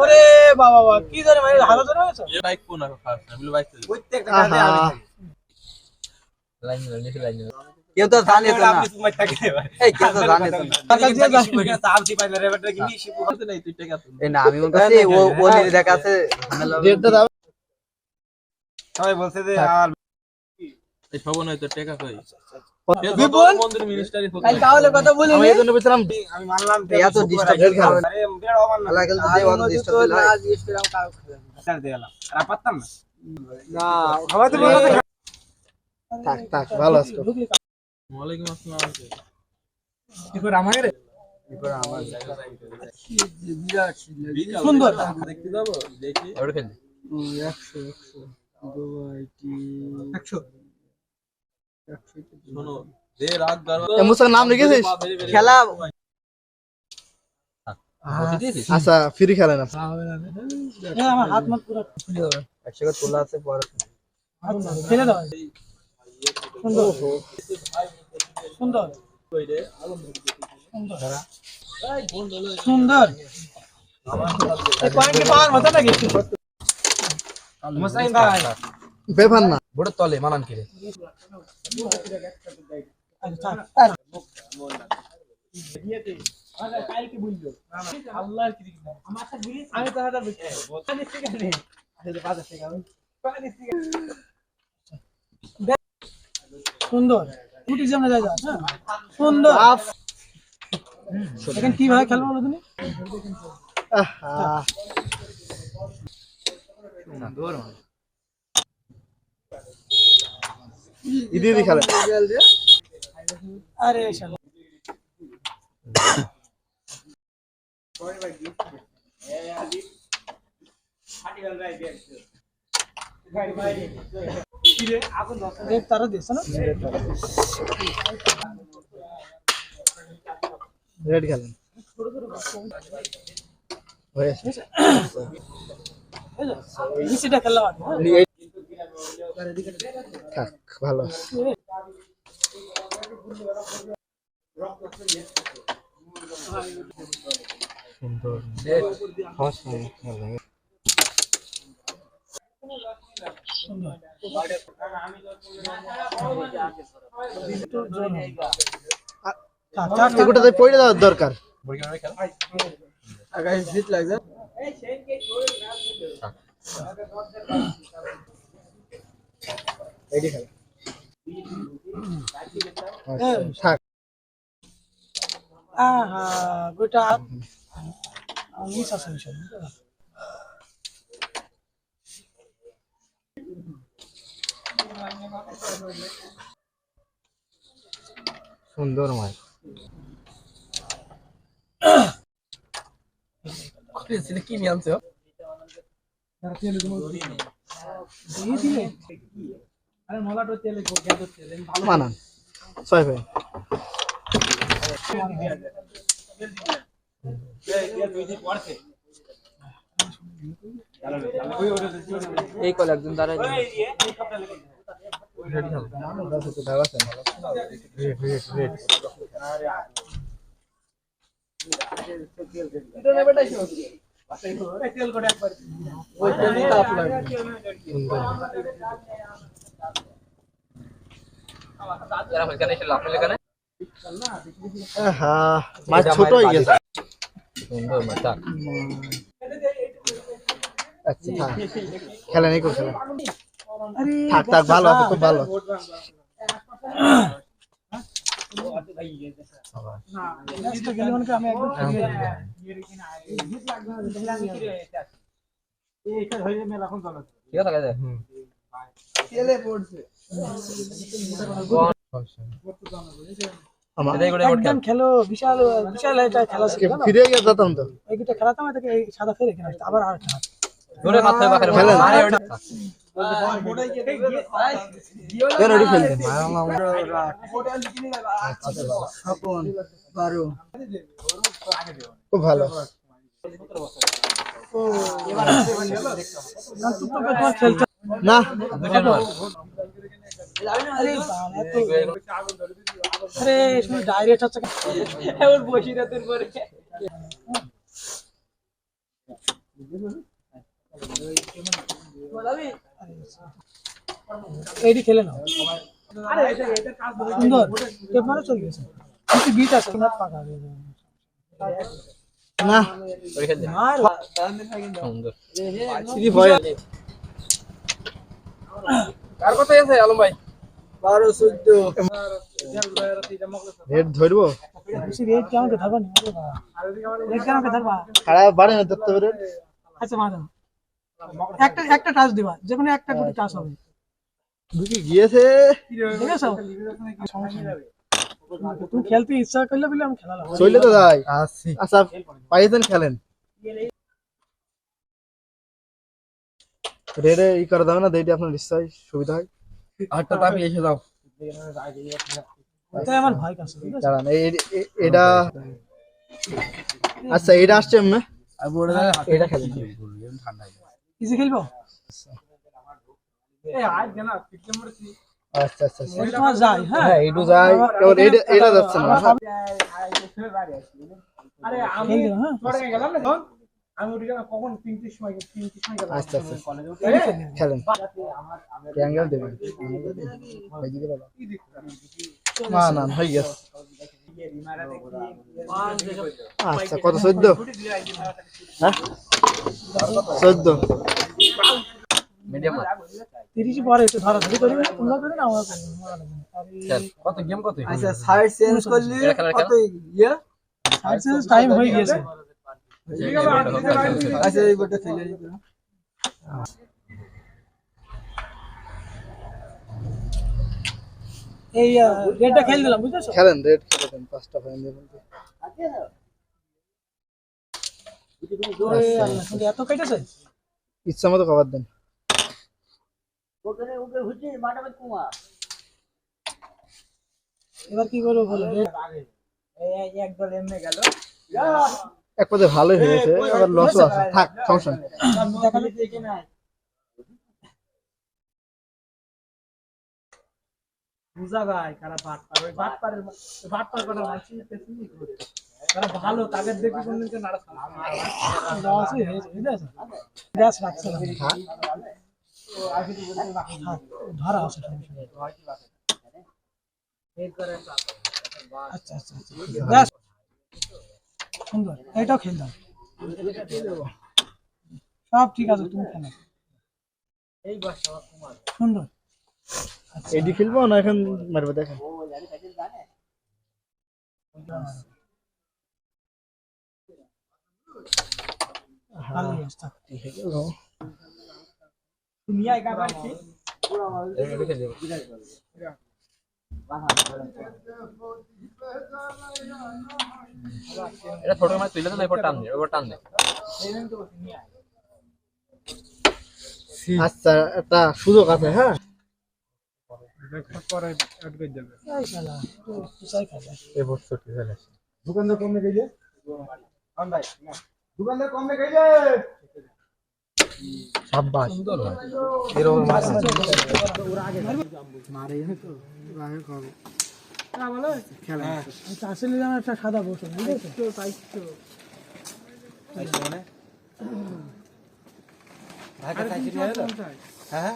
ওরে বাবা বাবা কি জানে ভাই হারা ধরে হয়েছে এই বাইক কোন খারাপ না বলে বাইক প্রত্যেকটা কাজে আমি লাইন লাইন কেউ তো জানে তো না এই কেউ তো জানে তো না চাপ দি পাইলে রে বেটা কি নিশি করতে নাই তুই টাকা তুই এই না আমি ওর কাছে ও নিজে দেখা আছে রেটটা দাও সবাই বলছে যে আর এই সব নয় তো টাকা কই বিপুল মন্দির মিনিস্টারই কাল তাহলে কথা বলি আমি এজন্য বলছিলাম আমি মানলাম এত ডিস্টার্ব দিল খাবে আরে বেড়া অমান না লাগল তো অত ডিস্টার্ব দিল আজ ইসলাম কারো স্যার দেয়ালাম আর পারতাম না না সবাই তো বলতে থাক থাক ভালো আছো ওয়ালাইকুম আসসালাম কি করে আমাকে রে কি করে আমার বিরাট সুন্দর দেখতে যাবো দেখি ওর খেলে 100 2 100 শোনো দে রাত এ মুসার নাম লিখেছিস খেলা আচ্ছা ফ্রি খেলে না আমার হাত মত পুরো খুলে দাও 100 টাকা তোলা আছে পরে ফেলে দাও সুন্দর সুন্দর সুন্দর এই পয়েন্ট পাওয়ার মত নাকি মুসাইন ভাই বেফান না বড় তলে মানান কি রে আচ্ছা কালকে বললো আল্লাহর কি আমার সাথে বলি আমি তো হাজার বলছি পানি থেকে নেই আসলে 50 টাকা পানি থেকে সুন্দর ফুটি যেমন যায় সুন্দর এখন কিভাবে খেলবো বলো তুমি সুন্দর ইদি দি খেলে আরে শালা দেখ তারা দিছ না রেড খেলেন হয়ে নিচেটা খেললাম থাক ভালো সুন্দর এগুলোতে পড়ে যাওয়ার দরকার আগাই জিত লাগছে এডি খেলা থাক আহা গোটা আমি সাসেনশন সুন্দর মাছ কি নিয়ে আনছো আরে মলাটো তেলে গেদো তেলে ভালো মানান 6 ভাই এই কল একজন দাঁড়ায় রেডি হবে তো দাও আছে রেড এটা নেবে তাই তেল করে একবার ওই তেলই তাপ লাগে যারা ওখানে এসে লাফ লেখানে হ্যাঁ মাছ ছোট হয়ে গেছে সুন্দর মাছ আচ্ছা থাক খেলা নেই করছে থাক থাক ভালো আছে খুব ভালো একদম খেলো বিশাল বিশাল একটা খেলা ফিরে গিয়ে যেতাম তো এইটা খেলাতাম এটাকে এই সাদা ফেরে কিনা আবার আর খেলা জোরে মাথায় বাকারে খেলেন মারে ওটা এর ওডি ফেলতে স্বপন 12 খুব ভালো না আরে ডাইরেক্ট হচ্ছে এমন বসি রাতের পরে এইটি খেলে নাও সুন্দর টেপ মারা চলে গেছে কিছু বিট আছে না পাকা হয়ে যাবে না ওই খেল দে আর সুন্দর সিরি ভয় কার কথা আছে আলম ভাই 12 14 রেড ধরবো বেশি রেট কেমন কে ধরবা না রেট কেমন কে ধরবা খারাপ বাড়ে না ধরতে পারে আচ্ছা মারো একটা টাচ দিবা যে কোনো একটা গুটি টাচ হবে ঢুকে গিয়েছে দেখেছো তুমি খেলতে ইচ্ছা করলে বলে আমি খেলালাম চলে তো যাই আচ্ছা পাইছেন খেলেন রেডে ই করে দাও না দেইতে আপনার নিশ্চয় সুবিধা হয় আটটা তাপি এসে যাও তাই আমার ভয় কাছে দাঁড়ান এটা আচ্ছা এটা আসছে এমনি এটা খেলেন ইজি খেলবো এই আজ জানা সেপ্টেম্বর কি আচ্ছা আচ্ছা আচ্ছা। এই তোমার যাই হ্যাঁ হ্যাঁ এইটু যাই কেবল এটা যাচ্ছে না আরে আমি পড়ে গেলাম না তখন আমি উঠে গেলাম কখন 3টির সময় গেলাম আচ্ছা আচ্ছা খেলেন অ্যাঙ্গেল দেবেন ভাইদিকে বাবা না না হয়ে গেছে আচ্ছা কত 14 হ্যাঁ 14 মিডিয়াম 30 পরে একটু ধরাধরি করবে তোমরা করে না আমার কত গেম কত আচ্ছা সাইড চেঞ্জ করলি কত ইয়া সাইড টাইম হয়ে গেছে আচ্ছা এই বটে খেলে এই রেডটা খেল দিলাম বুঝছো খেলেন রেড খেলে দেন পাঁচটা ফাইন দেবেন এত কেটেছে ইচ্ছা মতো কভার দেন এবার কি করবো বলো এক দল এমনি গেল এক পদে ভালোই হয়েছে আবার লসও আছে থাক সমস্যা নেই বুঝা যায় কারা বাট পার ওই বাট পার করা মানছি পেছনই করে তারা ভালো তাদের দেখি কোনদিনকে নাড়া লস হয়েছে বুঝেছো গ্যাস রাখছে না ধরা আছে আচ্ছা আচ্ছা ব্যাস সুন্দর এটাও খেল দাও সব ঠিক আছে তুমি খেলো সুন্দর এডি খেলবো না এখন মারবে দেখেন ভালো অবস্থা ঠিক আছে গো তুমি আইগা বাড়ছি এটা ছোট মাছ তুইলে না এবার টান দে আচ্ছা একটা সুযোগ আছে হ্যাঁ এই শালা তুই চাই খাবে দোকানদার কমে গেছে দোকানদার কমে গেছে শাবাশ সুন্দর এরকম মাছ মারে তো রাগে খাবো না বলো খেলা আচ্ছা আসলে যেন একটা সাদা বসে বুঝেছো তো তাই তো মানে ভাগে খাইছি রে হ্যাঁ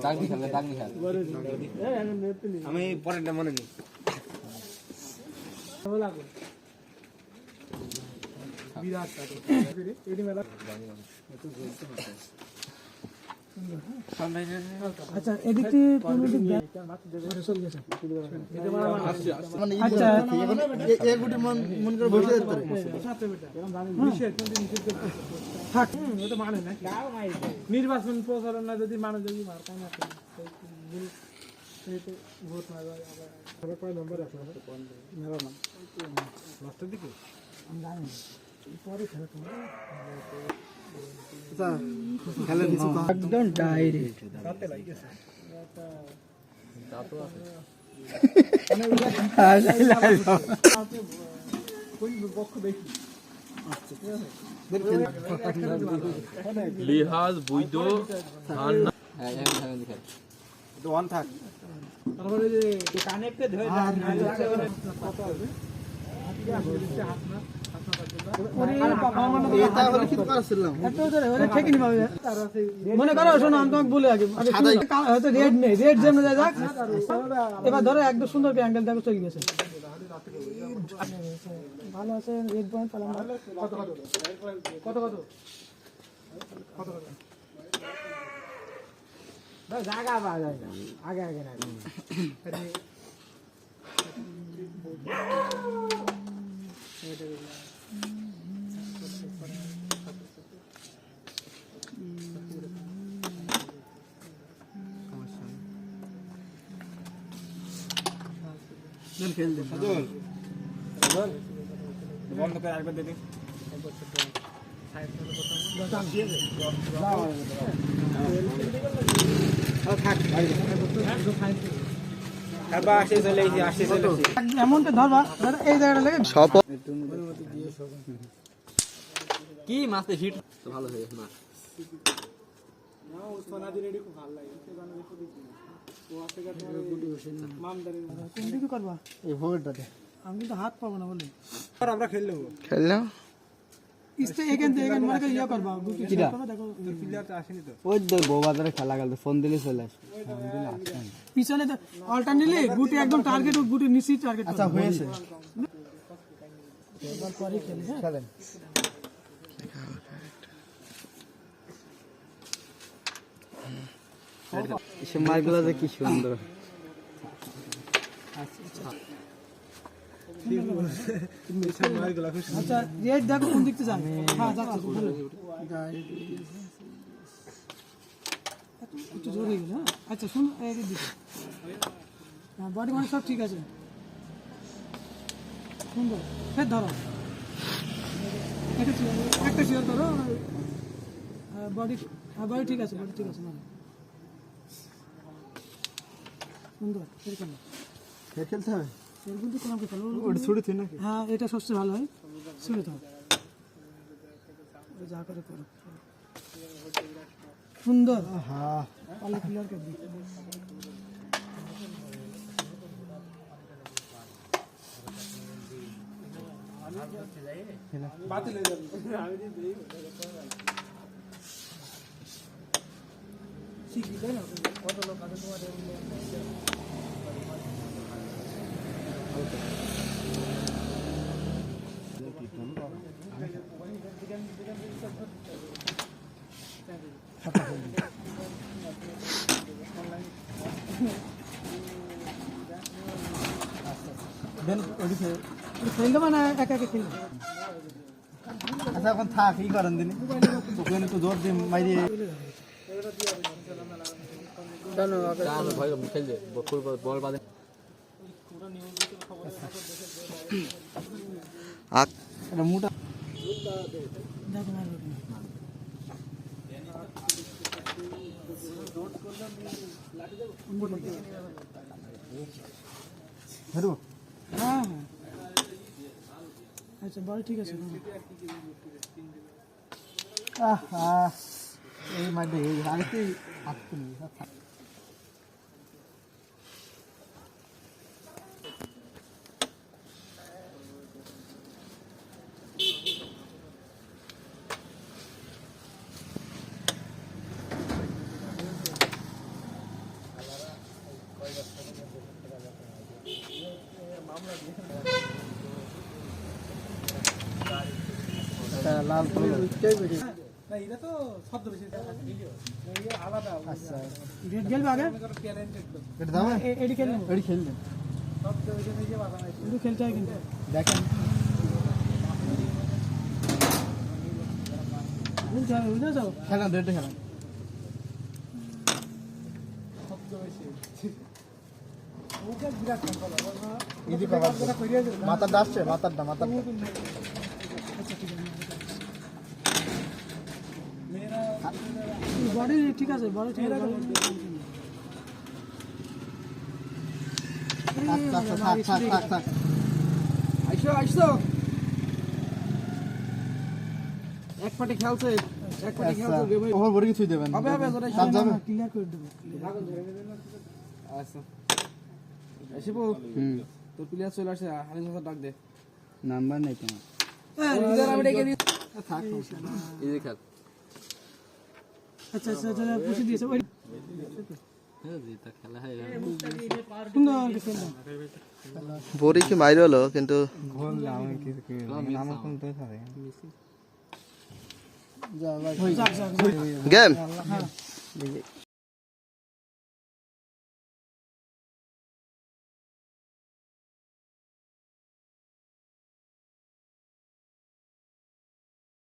দাগনি খেলে আমি পরেরটা মনে নেই বিরাট এডি মেলা আচ্ছা এদিকে তুমি চলে গেছে মানে আচ্ছা এক গুটি মন করে বসে যেতে থাক এটা মানে না নির্বাচন প্রচারণ না যদি মানে যদি মার কাই না ভোট না যায় আবার কয় নম্বর আছে মেলা নাম লাস্টের দিকে আমি জানি পরে খেলা তোমার খেলে কিছু একদম ডাইরেক্ট রাতে লাগিয়েছে দাঁতও আছে কোন পক্ষ দেখি লিহাজ বৈধ ধান হ্যাঁ দেখেন তো ওয়ান থাক তারপরে যে কানেক্টেড হয়ে যায় কত হবে এটা হলে কি করছিলাম মনে করো শোনো আমি তোমাকে বলে আগে হয়তো রেড নেই রেড যেমন যায় যাক এবার ধরো একদম সুন্দর অ্যাঙ্গেল দেখো চলে গেছে ভালো আছে রেড পয়েন্ট পেলাম কত কত কত কত কত কত জায়গা পাওয়া যায় না আগে আগে না বন্ধ করে একবার দেখি এমনটা ধরবা এই জায়গাটা লেগে সব কি মাছতে হিট তো ভালো হয়ে মাছ কোনদিকে করবা এই ভোরটাতে আমি কিন্তু হাত পাবো না বলে আমরা খেললেও খেললাম ইস্তে এখান থেকে এখান মনে করে ইয়ে করবা গুটি কিরা? করবা দেখো প্লেয়ারটা আসেনি তো ওই তো বউবাজারে খেলা গেল ফোন দিলে চলে আসবে পিছনে তো অল্টার নিলে গুটি একদম টার্গেট গুটি নিচে টার্গেট আচ্ছা হয়েছে এবার পরে খেলি হ্যাঁ খেলেন সে মাছগুলো যে কি সুন্দর আচ্ছা রেড দেখো কোন দিকতে যায় হ্যাঁ যাচ্ছে ভালো একটু জোরে গেল হ্যাঁ আচ্ছা শুন এই দিকে হ্যাঁ বডি মানে সব ঠিক আছে সুন্দর ফের ধরো একটা চেয়ার ধরো বডি বডি ঠিক আছে বডি ঠিক আছে মানে সুন্দর এরকম খেলতে হবে এরকম তো তোমাকে খেলো ওটা ছুটে তুই নাকি হ্যাঁ এটা সবচেয়ে ভালো হয় শুনে তো যা করে করো সুন্দর হ্যাঁ পাল্লা ক্লিয়ার করে দিই শিখি তাই না কত লোক আছে তোমাদের খেলতে মানে একা একা খেলবে আচ্ছা এখন থাক কি করেন দিন তোকে একটু জোর দিয়ে মাইরে ভয় খেলবে বল বাদে এটা মোটা দেখো মারবে ধরো হ্যাঁ হ্যাঁ আচ্ছা বল ঠিক আছে এই মাইরে এই আরেকটি হাত তুলি লাল না এটা তো শব্দ বেশি আলাদা আচ্ছা রেড খেলবে আগে এটা দাও এডি খেলবে এডি খেলবেন শব্দ বেশি নিজে বাধা নাই কিন্তু খেলতে হয় কিন্তু দেখেন বুঝতে হবে বুঝেছো খেলেন রেডে খেলেন শব্দ বেশি ওকে বিরাট কন্ট্রোল ইদি কভার মাথার ডাসছে মাথারটা মাথারটা আচ্ছা ঠিক আছে বডি ঠিক আছে বডি ঠিক আছে থাক আইসো এক পাটি খেলছে এক পাটি খেলছে ওভার বডি কিছু দেবেন হবে হবে ধরে চাপ যাবে ক্লিয়ার করে দেবো আচ্ছা আসিবো তোর প্লেয়ার চলে আসে হানি ডাক দে নাম্বার নেই তোমার এই যে খেল আচ্ছা আচ্ছা আচ্ছা পুষে দিয়েছে ওই যেটা খেলা হয় সুন্দর খেললো বড়ি কি মাইর হলো কিন্তু যাক যাক গেম হ্যাঁ